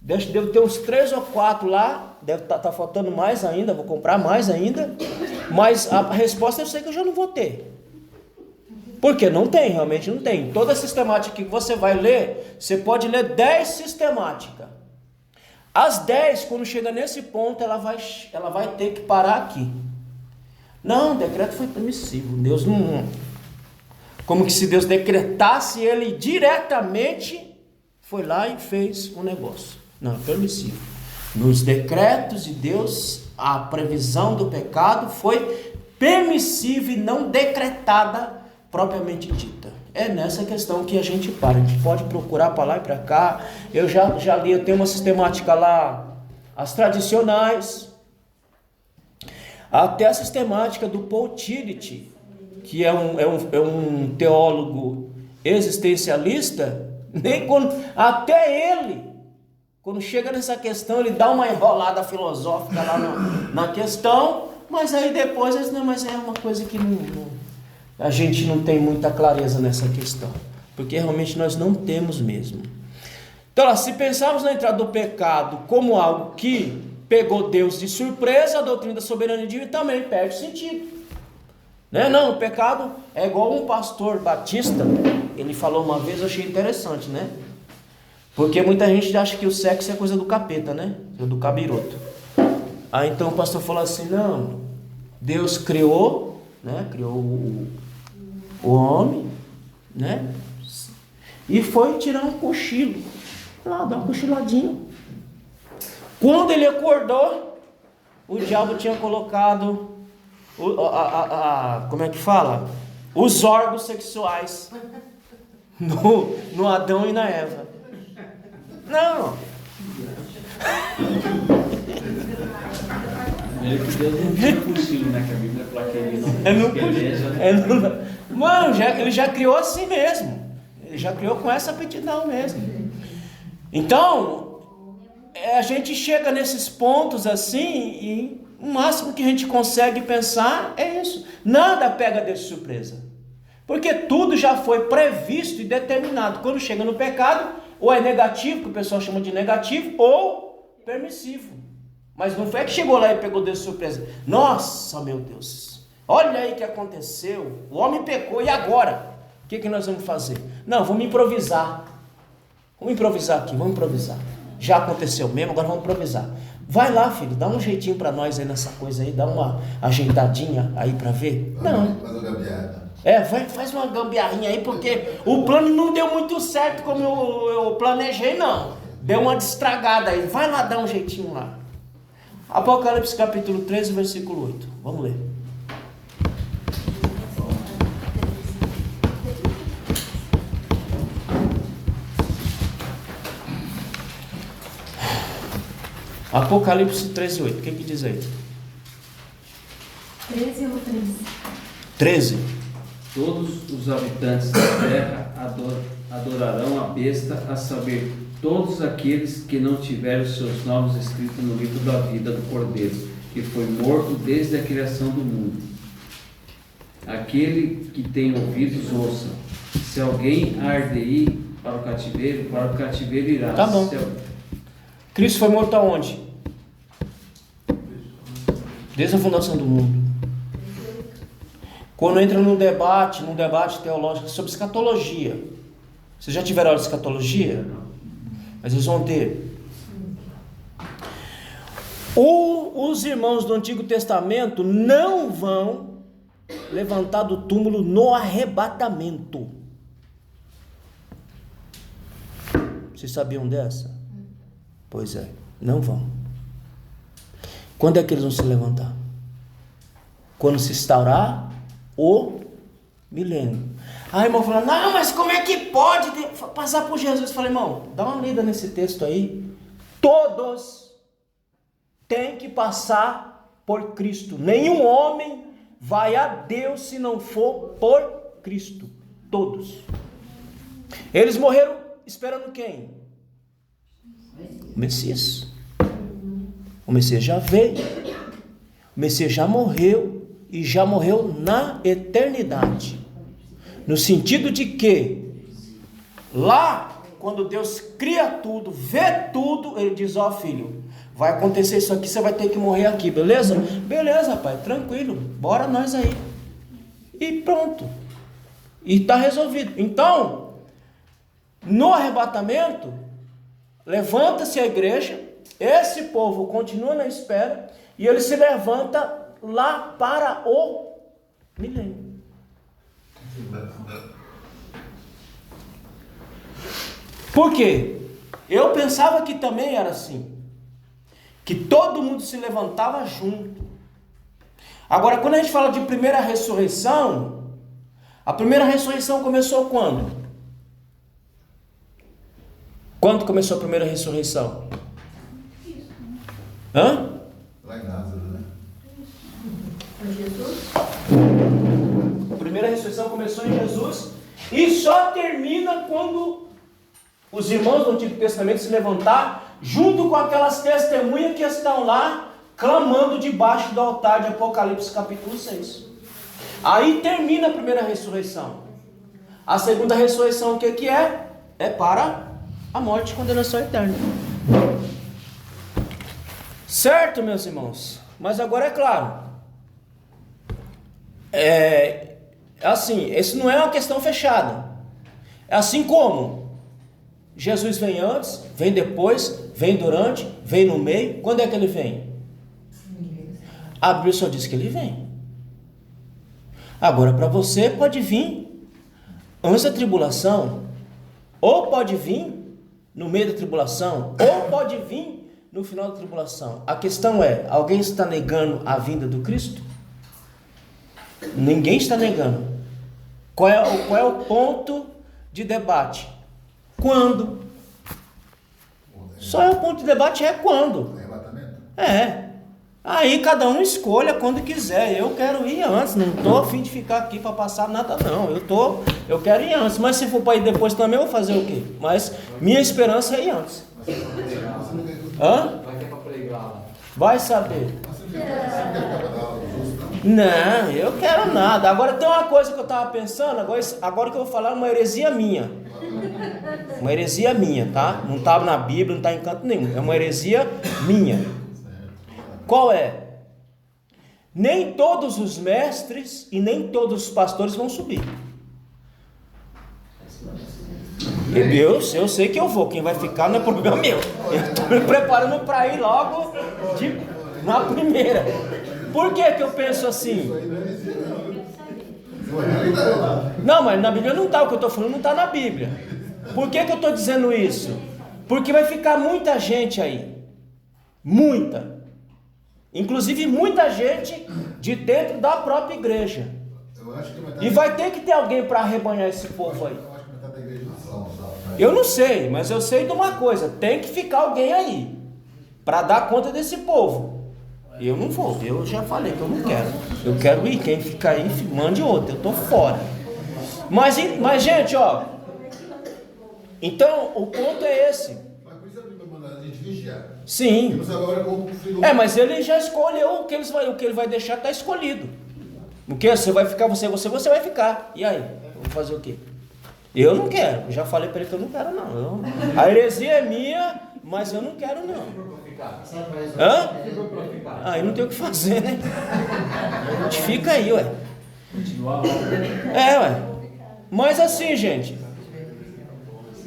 devo ter uns 3 ou 4 lá, deve estar faltando mais ainda, vou comprar mais ainda, mas a resposta eu sei que eu já não vou ter. Porque realmente não tem. Toda sistemática que você vai ler, você pode ler 10 sistemáticas. As 10, quando chega nesse ponto, ela vai ter que parar aqui. Não, o decreto foi permissivo. Deus não... Como que se Deus decretasse, ele diretamente foi lá e fez um negócio. Não, é permissivo. Nos decretos de Deus, a previsão do pecado foi permissiva e não decretada propriamente dita. É nessa questão que a gente para. A gente pode procurar para lá e para cá. Eu já li, eu tenho uma sistemática lá, as tradicionais, até a sistemática do Paul Tillich, que é um teólogo existencialista. Até ele, quando chega nessa questão, ele dá uma enrolada filosófica lá na questão, mas aí depois ele diz, não, mas é uma coisa que a gente não tem muita clareza nessa questão, porque realmente nós não temos mesmo. Então, se pensarmos na entrada do pecado como algo que pegou Deus de surpresa, a doutrina da soberania divina também perde sentido. Não, o pecado é igual um pastor batista, ele falou uma vez, eu achei interessante, né? Porque muita gente acha que o sexo é coisa do capeta, né? Do cabiroto. Aí então o pastor falou assim, não, Deus criou, né? Criou o homem, né? E foi tirar um cochilo, lá, dar um cochiladinho. Quando ele acordou, o diabo tinha colocado, como é que fala? Os órgãos sexuais no Adão e na Eva. Não. Primeiro que Deus não tinha cochilo, né? Que a Bíblia fala que ele não Mano, ele já criou assim mesmo. Ele já criou com essa aptidão mesmo. Então, a gente chega nesses pontos assim e o máximo que a gente consegue pensar é isso. Nada pega de surpresa. Porque tudo já foi previsto e determinado. Quando chega no pecado, ou é negativo, que o pessoal chama de negativo, ou permissivo. Mas não foi que chegou lá e pegou de surpresa. Nossa, meu Deus, olha aí o que aconteceu. O homem pecou, e agora? O que nós vamos fazer? Não, vamos improvisar. Vamos improvisar aqui, vamos improvisar. já aconteceu mesmo, agora vamos improvisar. Vai lá, filho, dá um jeitinho para nós aí nessa coisa aí, dá uma ajeitadinha aí para ver. Não. Faz o gambiarra. Faz uma gambiarrinha aí, porque o plano não deu muito certo como eu planejei, não. Deu uma destragada aí. Vai lá dar um jeitinho lá. Apocalipse capítulo 13, versículo 8. Vamos ler. Apocalipse 13, 8. O que diz aí? 13 ou 13? 13. Todos os habitantes da terra adorarão a besta, a saber, todos aqueles que não tiveram seus nomes escritos no livro da vida do Cordeiro, que foi morto desde a criação do mundo. Aquele que tem ouvidos, ouça. Se alguém há de ir para o cativeiro irá. Tá bom. Cristo foi morto aonde? Desde a fundação do mundo. Quando entra num debate teológico sobre escatologia. Vocês já tiveram aula de escatologia? Mas eles vão ter. Os irmãos do Antigo Testamento não vão levantar do túmulo no arrebatamento. Vocês sabiam dessa? Pois é, não vão. Quando é que eles vão se levantar? Quando se instaurar o milênio. Aí irmão falou, não, mas como é que pode passar por Jesus? Eu falei, irmão, dá uma lida nesse texto aí. Todos têm que passar por Cristo. Nenhum homem vai a Deus se não for por Cristo. Todos. Eles morreram esperando quem? O Messias. O Messias já veio. O Messias já morreu. E já morreu na eternidade. No sentido de que lá, quando Deus cria tudo, vê tudo, Ele diz, ó filho, vai acontecer isso aqui, você vai ter que morrer aqui, beleza? Beleza, pai, tranquilo, bora nós aí. E pronto. E está resolvido. Então, no arrebatamento, levanta-se a igreja, esse povo continua na espera, e ele se levanta lá para o milênio. Por quê? Eu pensava que também era assim, que todo mundo se levantava junto. Agora, quando a gente fala de primeira ressurreição, a primeira ressurreição começou quando? Quando começou a primeira ressurreição? Hã? Lá em Lázaro, né? Jesus? A primeira ressurreição começou em Jesus e só termina quando os irmãos do Antigo Testamento se levantar junto com aquelas testemunhas que estão lá clamando debaixo do altar de Apocalipse capítulo 6. Aí termina a primeira ressurreição. A segunda ressurreição o que é? É para a morte e condenação eterna. Certo, meus irmãos? Mas agora é claro. Assim, isso não é uma questão fechada. É assim como Jesus vem antes, vem depois, vem durante, vem no meio. Quando é que ele vem? A Bíblia só diz que ele vem. Agora, para você pode vir antes da tribulação, ou pode vir no meio da tribulação, ou pode vir no final da tribulação. A questão é, alguém está negando a vinda do Cristo? Ninguém está negando. Qual é o ponto de debate? Quando? Só o ponto de debate é quando. Arrebatamento. Aí cada um escolha quando quiser. Eu quero ir antes, não estou a fim de ficar aqui para passar nada não. Eu quero ir antes, mas se for para ir depois também eu vou fazer o quê? Mas minha esperança é ir antes. Hã? Vai ter para pregar. Vai saber. Você não quer acabar da aula dos outros, não? Não, eu quero nada. Agora tem uma coisa que eu estava pensando, agora que eu vou falar uma heresia minha. Uma heresia minha, tá? Não estava na Bíblia, não está em canto nenhum. É uma heresia minha. Qual é? Nem todos os mestres e nem todos os pastores vão subir. Eu sei que eu vou, quem vai ficar não é problema meu. Eu estou me preparando para ir logo na primeira. Por que eu penso assim? Não, mas na Bíblia não está, o que eu estou falando não está na Bíblia. Por que eu estou dizendo isso? Porque vai ficar muita gente aí. Muita. Inclusive muita gente de dentro da própria igreja. E vai ter que ter alguém para arrebanhar esse povo aí. Eu não sei, mas eu sei de uma coisa: tem que ficar alguém aí para dar conta desse povo. Eu não vou, eu já falei que eu não quero. Eu quero ir, quem ficar aí, mande outro, eu estou fora. Mas gente, ó. Então, o ponto é esse. Sim. Mas ele já escolheu o que ele vai deixar, está escolhido. O que? Você vai ficar, você vai ficar. E aí? Vou fazer o quê? Eu não quero. Eu já falei para ele que eu não quero, não. A heresia é minha, mas eu não quero, não. Hã? Aí não tem o que fazer, né? A gente fica aí, ué. Ué. Mas assim, gente,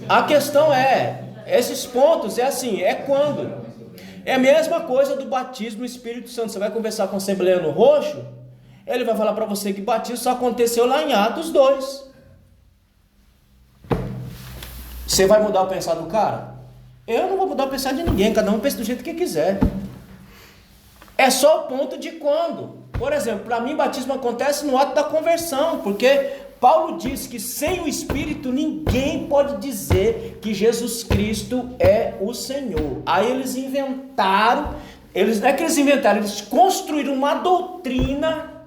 a questão esses pontos é quando? É a mesma coisa do batismo no Espírito Santo. Você vai conversar com o assembleano roxo, ele vai falar para você que batismo só aconteceu lá em Atos 2. Você vai mudar o pensar do cara? Eu não vou mudar o pensar de ninguém, cada um pensa do jeito que quiser. É só o ponto de quando. Por exemplo, para mim batismo acontece no ato da conversão, porque Paulo diz que sem o Espírito ninguém pode dizer que Jesus Cristo é o Senhor. Aí eles inventaram, não é que eles inventaram, eles construíram uma doutrina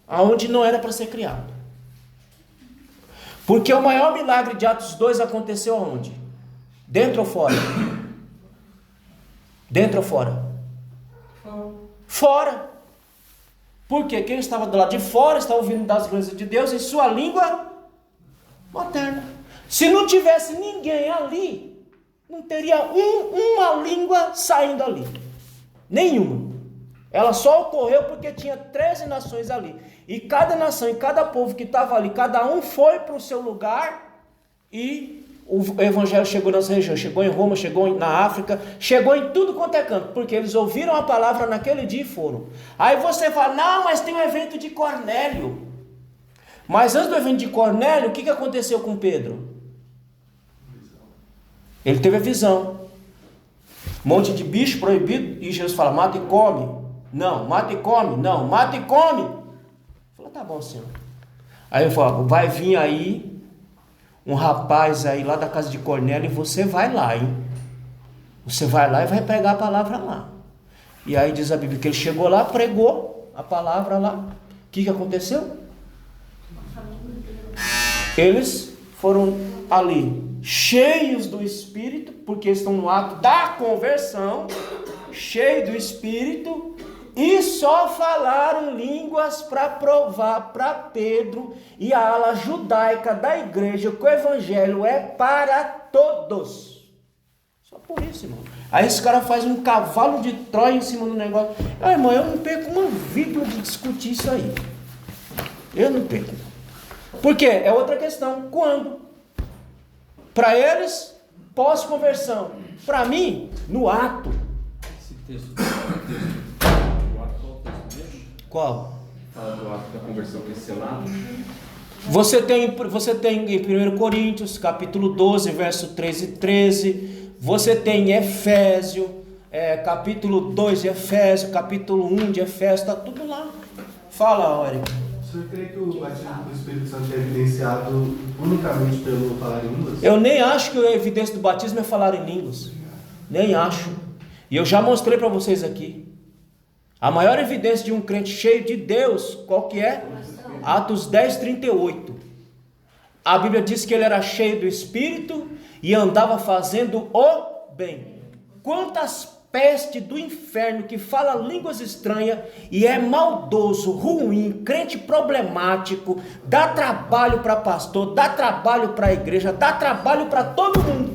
aonde não era para ser criado. Porque o maior milagre de Atos 2 aconteceu aonde? Dentro ou fora? Dentro ou fora? Fora. Porque quem estava do lado de fora estava ouvindo das coisas de Deus em sua língua materna. Se não tivesse ninguém ali, não teria uma língua saindo ali. Nenhuma. Ela só ocorreu porque tinha 13 nações ali. E cada nação e cada povo que estava ali, cada um foi para o seu lugar e o evangelho chegou nas regiões, chegou em Roma, chegou na África, chegou em tudo quanto é canto, porque eles ouviram a palavra naquele dia e foram. Aí você fala, não, mas tem um evento de Cornélio. Mas antes do evento de Cornélio, o que aconteceu com Pedro? Ele teve a visão. Um monte de bicho proibido, e Jesus fala, mata e come. Não, mata e come. Não, mata e come. Ele falou, tá bom, Senhor. Aí ele falou, vai vir aí um rapaz aí lá da casa de Cornélio e você vai lá, hein? Você vai lá e vai pregar a palavra lá. E aí diz a Bíblia que ele chegou lá, pregou a palavra lá. O que aconteceu? Eles foram ali cheios do Espírito, porque estão no ato da conversão, cheios do Espírito, e só falaram línguas para provar para Pedro e a ala judaica da igreja que o evangelho é para todos. Só por isso, irmão. Aí esse cara faz um cavalo de Troia em cima do negócio. Irmão, eu não perco uma vírgula de discutir isso aí. Eu não perco. Por quê? É outra questão. Quando? Para eles, pós-conversão. Para mim, no ato. Esse texto. Qual? Fala do ato da conversão que é selado. Você tem em 1 Coríntios, capítulo 12, verso 3 e 13. Você tem Efésio, capítulo 2 de Efésio, capítulo 1 de Efésio, está tudo lá. Fala, Aurélio. O senhor crê que o batismo do Espírito Santo é evidenciado unicamente pelo falar em línguas? Eu nem acho que a evidência do batismo é falar em línguas. Nem acho. E eu já mostrei para vocês aqui. A maior evidência de um crente cheio de Deus, qual que é? Atos 10, 38. A Bíblia diz que ele era cheio do Espírito e andava fazendo o bem. Quantas pestes do inferno que fala línguas estranhas e é maldoso, ruim, crente problemático, dá trabalho para pastor, dá trabalho para a igreja, dá trabalho para todo mundo.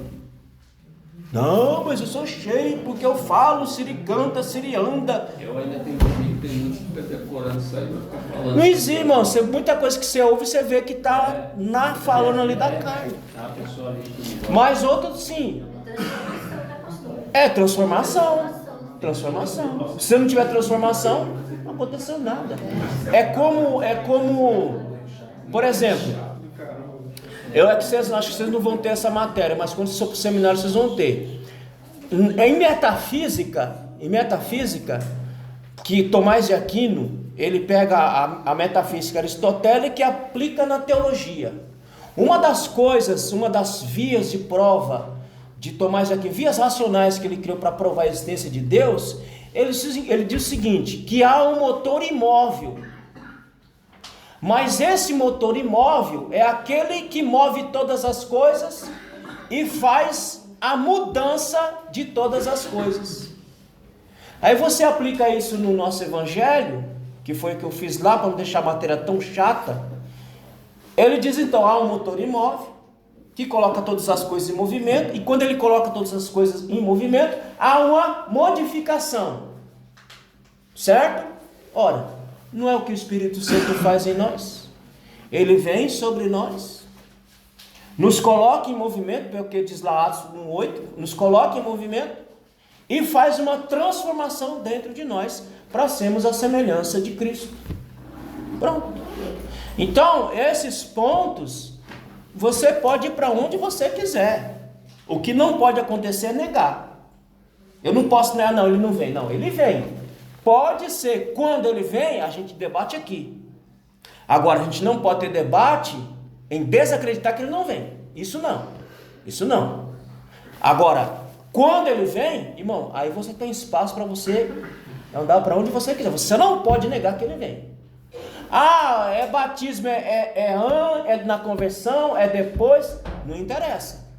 Não, mas eu sou cheio porque eu falo, siricanta, sirianda. Eu ainda tenho que tem muitos que ficam decorando isso aí, vai ficar falando. Não existe, irmão. Muita coisa que você ouve, você vê que está falando ali da carne. A pessoa ali que Mas outros sim. É transformação. Transformação. Se não tiver transformação, não aconteceu nada. É como, por exemplo, acho que vocês não vão ter essa matéria, mas quando vocês for para o seminário vocês vão ter. Em metafísica, que Tomás de Aquino, ele pega a metafísica aristotélica e aplica na teologia. Uma das vias de prova de Tomás de Aquino, vias racionais que ele criou para provar a existência de Deus, ele diz o seguinte, que há um motor imóvel. Mas esse motor imóvel é aquele que move todas as coisas e faz a mudança de todas as coisas. Aí você aplica isso no nosso evangelho, que foi o que eu fiz lá para não deixar a matéria tão chata. Ele diz então, há um motor imóvel que coloca todas as coisas em movimento, e quando ele coloca todas as coisas em movimento, há uma modificação. Certo? Ora, não é o que o Espírito Santo faz em nós? Ele vem sobre nós, nos coloca em movimento, pelo que diz lá Atos 1:8, nos coloca em movimento e faz uma transformação dentro de nós para sermos a semelhança de Cristo. Pronto. Então, esses pontos, você pode ir para onde você quiser. O que não pode acontecer é negar. Eu não posso negar, não, ele não vem. Não, ele vem. Pode ser, quando ele vem, a gente debate aqui. Agora, a gente não pode ter debate em desacreditar que ele não vem. Isso não. Agora, quando ele vem, irmão, aí você tem espaço para você andar para onde você quiser. Você não pode negar que ele vem. Ah, é batismo, é na conversão, é depois, não interessa.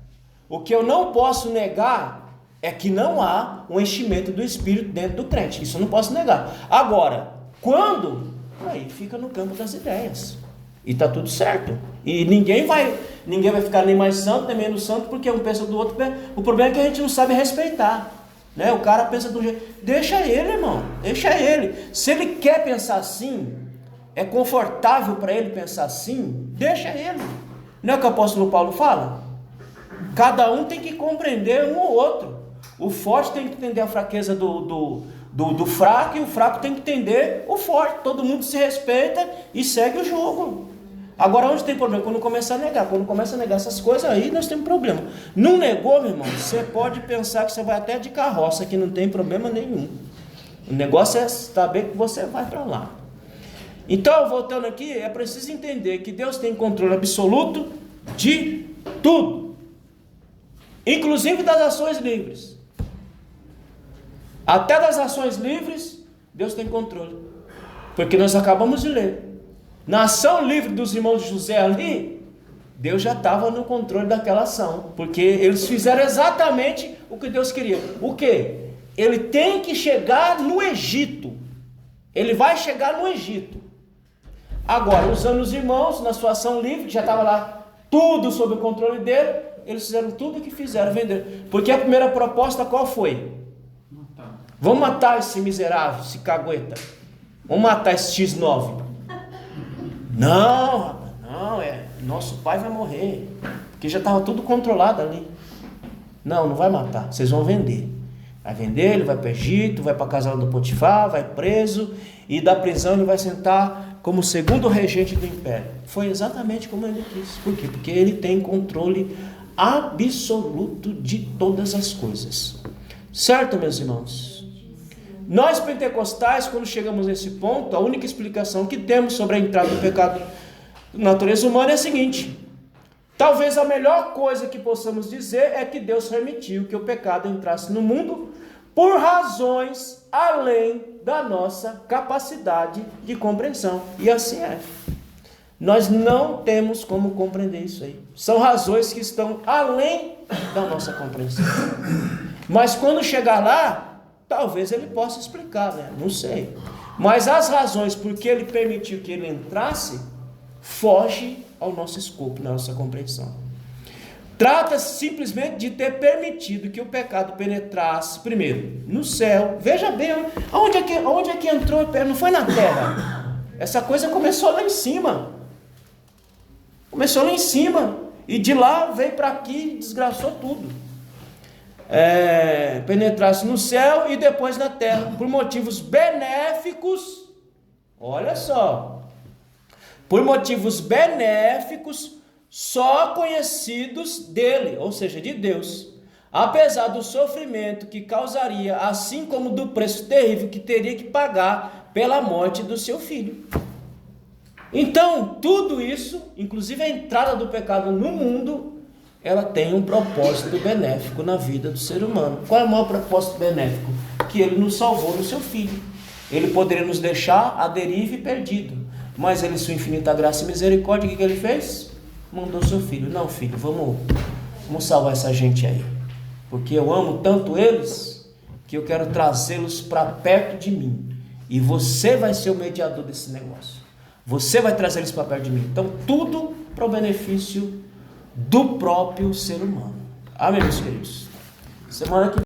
O que eu não posso negar é que não há um enchimento do Espírito dentro do crente. Isso eu não posso negar. Agora, quando? Aí fica no campo das ideias. E está tudo certo. E ninguém vai ficar nem mais santo, nem menos santo, porque um pensa do outro. O problema é que a gente não sabe respeitar. Né? O cara pensa do jeito. Deixa ele, irmão. Deixa ele. Se ele quer pensar assim, é confortável para ele pensar assim, deixa ele. Não é o que o apóstolo Paulo fala? Cada um tem que compreender um ou outro. O forte tem que entender a fraqueza do fraco, e o fraco tem que entender o forte. Todo mundo se respeita e segue o jogo. Agora, onde tem problema? Quando começa a negar. Quando começa a negar essas coisas, aí nós temos problema. Não negou, meu irmão? Você pode pensar que você vai até de carroça, que não tem problema nenhum. O negócio é saber que você vai para lá. Então, voltando aqui, é preciso entender que Deus tem controle absoluto de tudo, inclusive das ações livres. Até das ações livres, Deus tem controle, porque nós acabamos de ler, na ação livre dos irmãos de José ali, Deus já estava no controle daquela ação, porque eles fizeram exatamente o que Deus queria. O quê? Ele tem que chegar no Egito, ele vai chegar no Egito. Agora, usando os irmãos na sua ação livre, que já estava lá tudo sob o controle dele, eles fizeram tudo o que fizeram, venderam. Porque a primeira proposta qual foi? Vamos matar esse miserável, esse cagueta. Vamos matar esse X9. Não, nosso pai vai morrer, porque já estava tudo controlado ali. Não vai matar, vocês vão vender. Vai vender, ele vai para o Egito, vai para a casa do Potifar, vai preso, e da prisão ele vai sentar como segundo regente do império. Foi exatamente como ele quis. Por quê? Porque ele tem controle absoluto de todas as coisas. Certo, meus irmãos? Nós pentecostais, quando chegamos nesse ponto, a única explicação que temos sobre a entrada do pecado na natureza humana é a seguinte: talvez a melhor coisa que possamos dizer é que Deus permitiu que o pecado entrasse no mundo por razões além da nossa capacidade de compreensão. E assim é. Nós não temos como compreender isso aí. São razões que estão além da nossa compreensão. Mas quando chegar lá, talvez ele possa explicar, né? Não sei. Mas as razões por que ele permitiu que ele entrasse, foge ao nosso escopo, na nossa compreensão. Trata-se simplesmente de ter permitido que o pecado penetrasse primeiro no céu. Veja bem, onde é que entrou? Não foi na terra. Essa coisa começou lá em cima. Começou lá em cima. E de lá veio para aqui e desgraçou tudo. Penetrasse no céu e depois na terra, por motivos benéficos. Olha só. Por motivos benéficos, só conhecidos dele, ou seja, de Deus, apesar do sofrimento que causaria, assim como do preço terrível que teria que pagar pela morte do seu filho. Então, tudo isso, inclusive a entrada do pecado no mundo, ela tem um propósito benéfico na vida do ser humano. Qual é o maior propósito benéfico? Que ele nos salvou no seu filho. Ele poderia nos deixar à deriva e perdido, mas ele, sua infinita graça e misericórdia, o que ele fez? Mandou seu filho. Não, filho, vamos salvar essa gente aí, porque eu amo tanto eles que eu quero trazê-los para perto de mim, e você vai ser o mediador desse negócio, você vai trazer eles para perto de mim. Então tudo para o benefício do próprio ser humano. Amém, meus queridos? Semana que